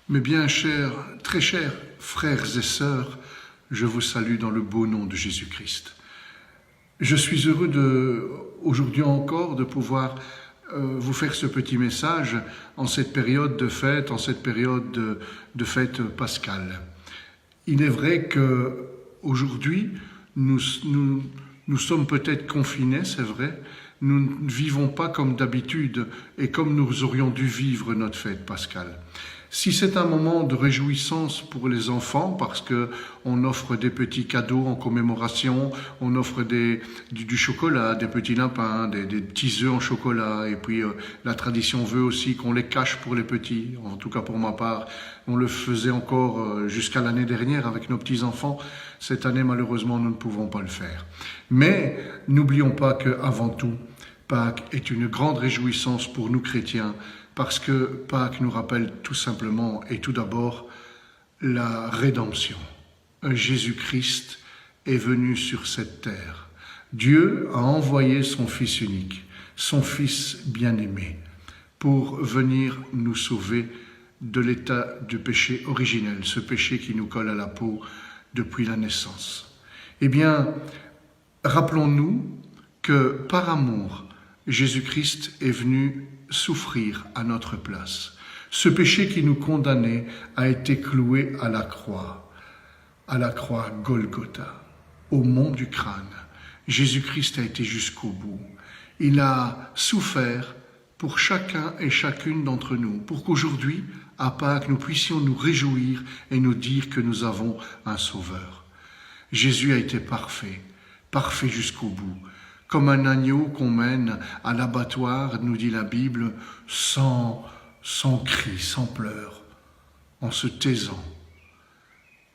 Mes bien chers, très chers frères et sœurs, je vous salue dans le beau nom de Jésus-Christ. Je suis heureux aujourd'hui encore de pouvoir vous faire ce petit message en cette période de fête, en cette période de fête pascale. Il est vrai qu'aujourd'hui, nous sommes peut-être confinés, c'est vrai. Nous ne vivons pas comme d'habitude et comme nous aurions dû vivre notre fête pascale. Si c'est un moment de réjouissance pour les enfants, parce qu'on offre des petits cadeaux en commémoration, on offre du chocolat, des petits lapins, des petits œufs en chocolat, et puis la tradition veut aussi qu'on les cache pour les petits. En tout cas pour ma part, on le faisait encore jusqu'à l'année dernière avec nos petits-enfants. Cette année, malheureusement, nous ne pouvons pas le faire. Mais n'oublions pas qu'avant tout, Pâques est une grande réjouissance pour nous chrétiens, parce que Pâques nous rappelle tout simplement et tout d'abord la rédemption. Jésus-Christ est venu sur cette terre. Dieu a envoyé son Fils unique, son Fils bien-aimé, pour venir nous sauver de l'état du péché originel, ce péché qui nous colle à la peau depuis la naissance. Eh bien, rappelons-nous que par amour, Jésus-Christ est venu souffrir à notre place. Ce péché qui nous condamnait a été cloué à la croix Golgotha, au mont du crâne. Jésus-Christ a été jusqu'au bout. Il a souffert pour chacun et chacune d'entre nous, pour qu'aujourd'hui, à Pâques, nous puissions nous réjouir et nous dire que nous avons un Sauveur. Jésus a été parfait jusqu'au bout. Comme un agneau qu'on mène à l'abattoir, nous dit la Bible, sans cri, sans pleurs, en se taisant.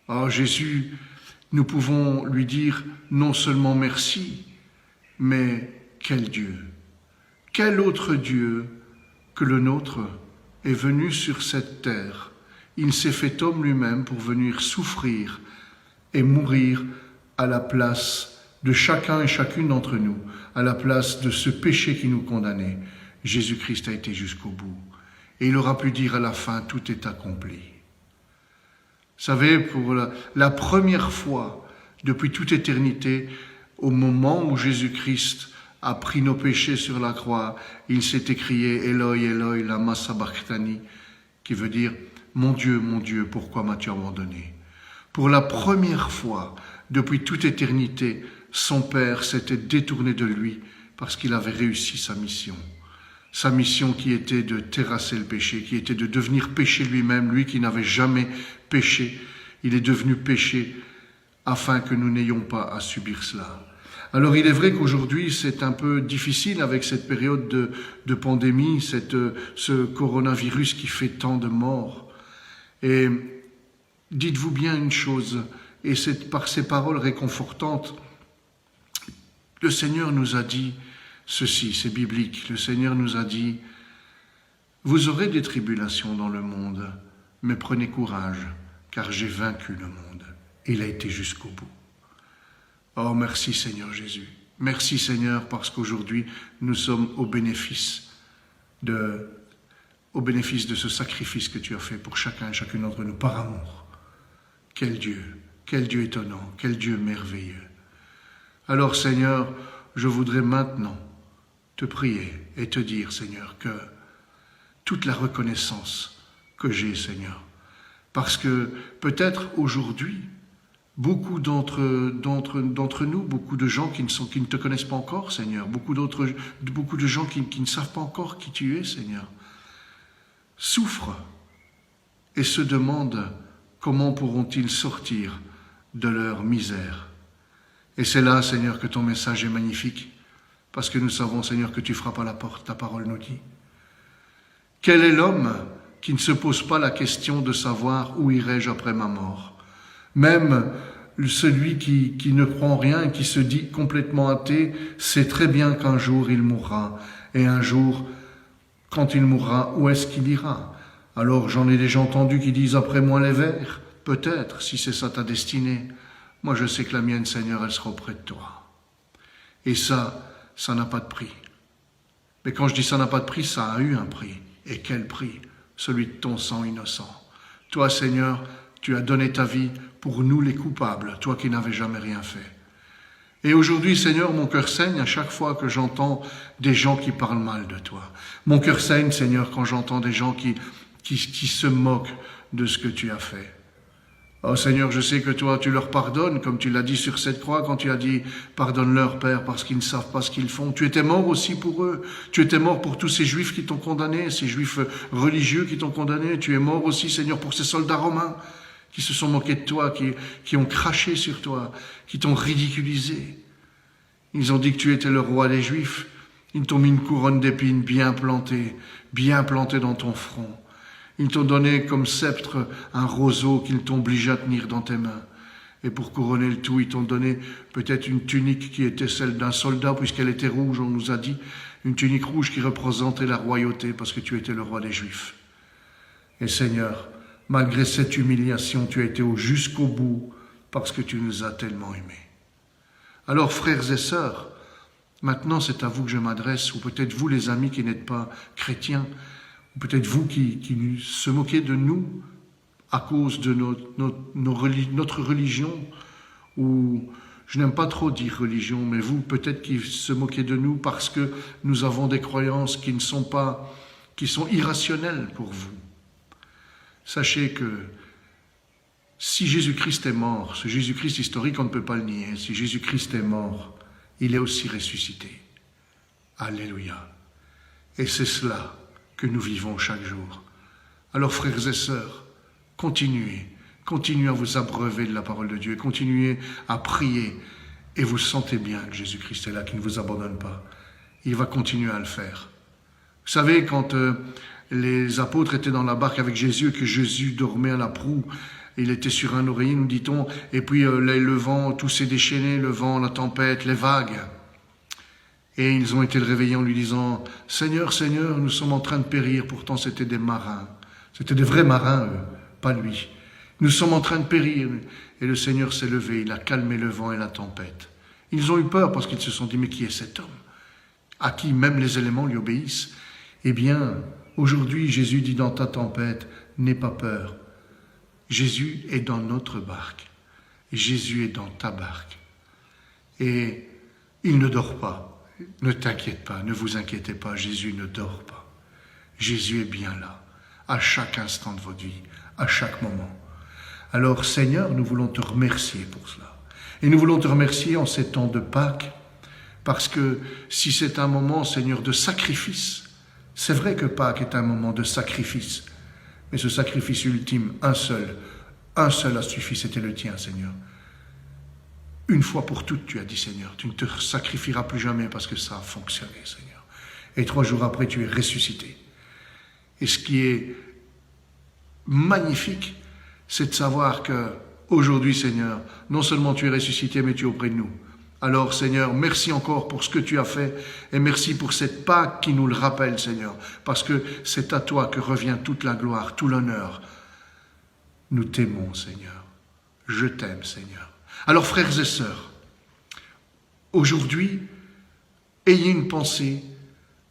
Oh Jésus, nous pouvons lui dire non seulement merci, mais quel Dieu, quel autre Dieu que le nôtre est venu sur cette terre. Il s'est fait homme lui-même pour venir souffrir et mourir à la place de chacun et chacune d'entre nous, à la place de ce péché qui nous condamnait. Jésus-Christ a été jusqu'au bout. Et il aura pu dire à la fin, tout est accompli. Vous savez, pour la première fois depuis toute éternité, au moment où Jésus-Christ a pris nos péchés sur la croix, il s'est écrié « Eloi, Eloi, lama sabachthani » qui veut dire « Mon Dieu, pourquoi m'as-tu abandonné ?» Pour la première fois depuis toute éternité, son Père s'était détourné de lui parce qu'il avait réussi sa mission qui était de terrasser le péché, qui était de devenir péché lui-même, lui qui n'avait jamais péché. Il est devenu péché afin que nous n'ayons pas à subir cela. Alors il est vrai qu'aujourd'hui c'est un peu difficile avec cette période de pandémie, ce coronavirus qui fait tant de morts. Et dites-vous bien une chose, et c'est par ces paroles réconfortantes, le Seigneur nous a dit ceci, c'est biblique, le Seigneur nous a dit « Vous aurez des tribulations dans le monde, mais prenez courage, car j'ai vaincu le monde. » Il a été jusqu'au bout. Oh, merci Seigneur Jésus. Merci Seigneur, parce qu'aujourd'hui, nous sommes au bénéfice de ce sacrifice que tu as fait pour chacun et chacune d'entre nous, par amour. Quel Dieu étonnant, quel Dieu merveilleux. Alors Seigneur, je voudrais maintenant te prier et te dire, Seigneur, que toute la reconnaissance que j'ai, Seigneur, parce que peut-être aujourd'hui, beaucoup d'entre nous, beaucoup de gens qui ne te connaissent pas encore, Seigneur, beaucoup de gens qui ne savent pas encore qui tu es, Seigneur, souffrent et se demandent comment pourront-ils sortir de leur misère. Et c'est là, Seigneur, que ton message est magnifique, parce que nous savons, Seigneur, que tu frappes à la porte, ta parole nous dit. Quel est l'homme qui ne se pose pas la question de savoir où irai-je après ma mort? Même celui qui ne croit en rien et qui se dit complètement athée, sait très bien qu'un jour il mourra. Et un jour, quand il mourra, où est-ce qu'il ira? Alors j'en ai déjà entendu qui disent « après moi les vers ». Peut-être, si c'est ça ta destinée. Moi je sais que la mienne, Seigneur, elle sera auprès de toi. Et ça n'a pas de prix. Mais quand je dis ça n'a pas de prix, ça a eu un prix. Et quel prix? Celui de ton sang innocent. Toi, Seigneur, tu as donné ta vie pour nous les coupables, toi qui n'avais jamais rien fait. Et aujourd'hui, Seigneur, mon cœur saigne à chaque fois que j'entends des gens qui parlent mal de toi. Mon cœur saigne, Seigneur, quand j'entends des gens qui se moquent de ce que tu as fait. Oh Seigneur, je sais que toi, tu leur pardonnes, comme tu l'as dit sur cette croix, quand tu as dit « Pardonne-leur, Père, parce qu'ils ne savent pas ce qu'ils font ». Tu étais mort aussi pour eux. Tu étais mort pour tous ces Juifs qui t'ont condamné, ces Juifs religieux qui t'ont condamné. Tu es mort aussi, Seigneur, pour ces soldats romains qui se sont moqués de toi, qui ont craché sur toi, qui t'ont ridiculisé. Ils ont dit que tu étais le roi des Juifs. Ils t'ont mis une couronne d'épines bien plantée dans ton front. Ils t'ont donné comme sceptre un roseau qu'ils t'ont obligé à tenir dans tes mains. Et pour couronner le tout, ils t'ont donné peut-être une tunique qui était celle d'un soldat, puisqu'elle était rouge, on nous a dit. Une tunique rouge qui représentait la royauté, parce que tu étais le roi des Juifs. Et Seigneur, malgré cette humiliation, tu as été jusqu'au bout, parce que tu nous as tellement aimés. Alors, frères et sœurs, maintenant c'est à vous que je m'adresse, ou peut-être vous les amis qui n'êtes pas chrétiens, peut-être vous qui se moquez de nous à cause de notre religion, ou je n'aime pas trop dire religion, mais vous peut-être qui se moquez de nous parce que nous avons des croyances qui sont irrationnelles pour vous. Sachez que si Jésus-Christ est mort, ce Jésus-Christ historique, on ne peut pas le nier, si Jésus-Christ est mort, il est aussi ressuscité. Alléluia. Et c'est cela que nous vivons chaque jour. Alors, frères et sœurs, continuez à vous abreuver de la parole de Dieu, continuez à prier, et vous sentez bien que Jésus-Christ est là, qu'il ne vous abandonne pas. Il va continuer à le faire. Vous savez, quand les apôtres étaient dans la barque avec Jésus, et que Jésus dormait à la proue, il était sur un oreiller, nous dit-on, et puis le vent, tout s'est déchaîné, le vent, la tempête, les vagues. Et ils ont été le réveiller en lui disant « Seigneur, Seigneur, nous sommes en train de périr. » Pourtant, c'était des marins. C'était des vrais marins, eux, pas lui. Nous sommes en train de périr. Et le Seigneur s'est levé, il a calmé le vent et la tempête. Ils ont eu peur parce qu'ils se sont dit « Mais qui est cet homme ?» à qui même les éléments lui obéissent. Eh bien, aujourd'hui, Jésus dit dans ta tempête « N'aie pas peur. » Jésus est dans notre barque. Jésus est dans ta barque. Et il ne dort pas. Ne t'inquiète pas, ne vous inquiétez pas, Jésus ne dort pas. Jésus est bien là, à chaque instant de votre vie, à chaque moment. Alors Seigneur, nous voulons te remercier pour cela. Et nous voulons te remercier en ces temps de Pâques, parce que si c'est un moment, Seigneur, de sacrifice, c'est vrai que Pâques est un moment de sacrifice, mais ce sacrifice ultime, un seul a suffi, c'était le tien, Seigneur. Une fois pour toutes, tu as dit, Seigneur, tu ne te sacrifieras plus jamais parce que ça a fonctionné, Seigneur. Et 3 jours après, tu es ressuscité. Et ce qui est magnifique, c'est de savoir que aujourd'hui, Seigneur, non seulement tu es ressuscité, mais tu es auprès de nous. Alors, Seigneur, merci encore pour ce que tu as fait et merci pour cette Pâque qui nous le rappelle, Seigneur, parce que c'est à toi que revient toute la gloire, tout l'honneur. Nous t'aimons, Seigneur. Je t'aime, Seigneur. Alors, frères et sœurs, aujourd'hui, ayez une pensée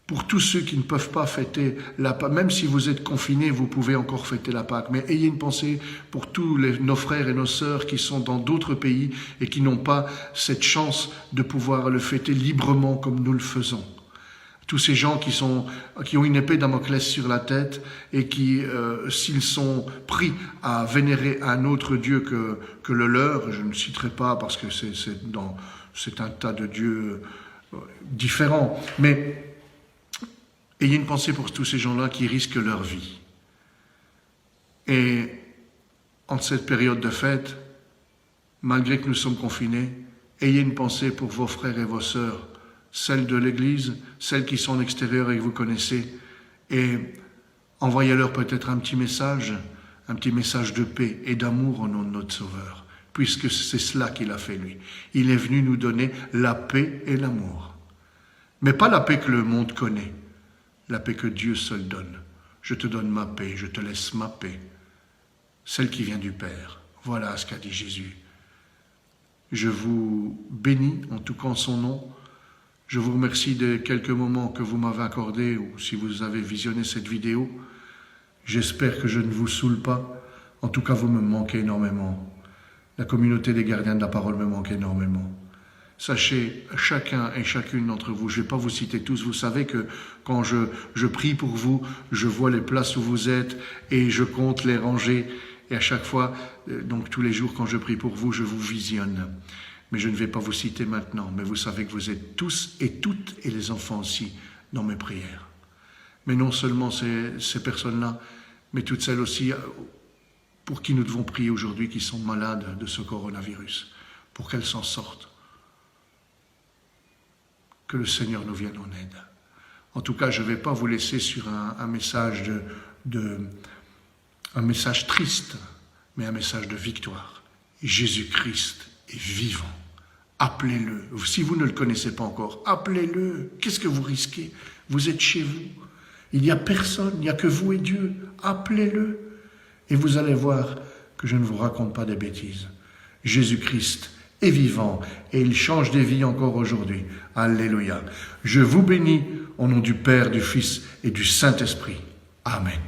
pour tous ceux qui ne peuvent pas fêter la Pâque. Même si vous êtes confinés, vous pouvez encore fêter la Pâque. Mais ayez une pensée pour tous nos frères et nos sœurs qui sont dans d'autres pays et qui n'ont pas cette chance de pouvoir le fêter librement comme nous le faisons. Tous ces gens qui ont une épée Damoclès sur la tête et qui, s'ils sont pris à vénérer un autre Dieu que le leur, je ne citerai pas parce que c'est un tas de dieux différents, mais ayez une pensée pour tous ces gens-là qui risquent leur vie. Et en cette période de fête, malgré que nous sommes confinés, ayez une pensée pour vos frères et vos sœurs, celles de l'Église, celles qui sont en extérieur et que vous connaissez, et envoyez-leur peut-être un petit message de paix et d'amour au nom de notre Sauveur, puisque c'est cela qu'il a fait, lui. Il est venu nous donner la paix et l'amour. Mais pas la paix que le monde connaît, la paix que Dieu seul donne. Je te donne ma paix, je te laisse ma paix, celle qui vient du Père. Voilà ce qu'a dit Jésus. Je vous bénis, en tout cas en son nom. Je vous remercie des quelques moments que vous m'avez accordés ou si vous avez visionné cette vidéo. J'espère que je ne vous saoule pas En tout cas, vous me manquez énormément. La communauté des gardiens de la parole me manque énormément. Sachez, chacun et chacune d'entre vous, je ne vais pas vous citer tous, vous savez que quand je prie pour vous, je vois les places où vous êtes et je compte les rangées. Et à chaque fois, donc tous les jours quand je prie pour vous, je vous visionne. Mais je ne vais pas vous citer maintenant, mais vous savez que vous êtes tous et toutes, et les enfants aussi, dans mes prières. Mais non seulement ces personnes-là, mais toutes celles aussi pour qui nous devons prier aujourd'hui, qui sont malades de ce coronavirus, pour qu'elles s'en sortent. Que le Seigneur nous vienne en aide. En tout cas, je ne vais pas vous laisser sur un message un message triste, mais un message de victoire. Jésus-Christ est vivant. Appelez-le. Si vous ne le connaissez pas encore, appelez-le. Qu'est-ce que vous risquez? Vous êtes chez vous. Il n'y a personne, il n'y a que vous et Dieu. Appelez-le. Et vous allez voir que je ne vous raconte pas des bêtises. Jésus-Christ est vivant et il change des vies encore aujourd'hui. Alléluia. Je vous bénis au nom du Père, du Fils et du Saint-Esprit. Amen.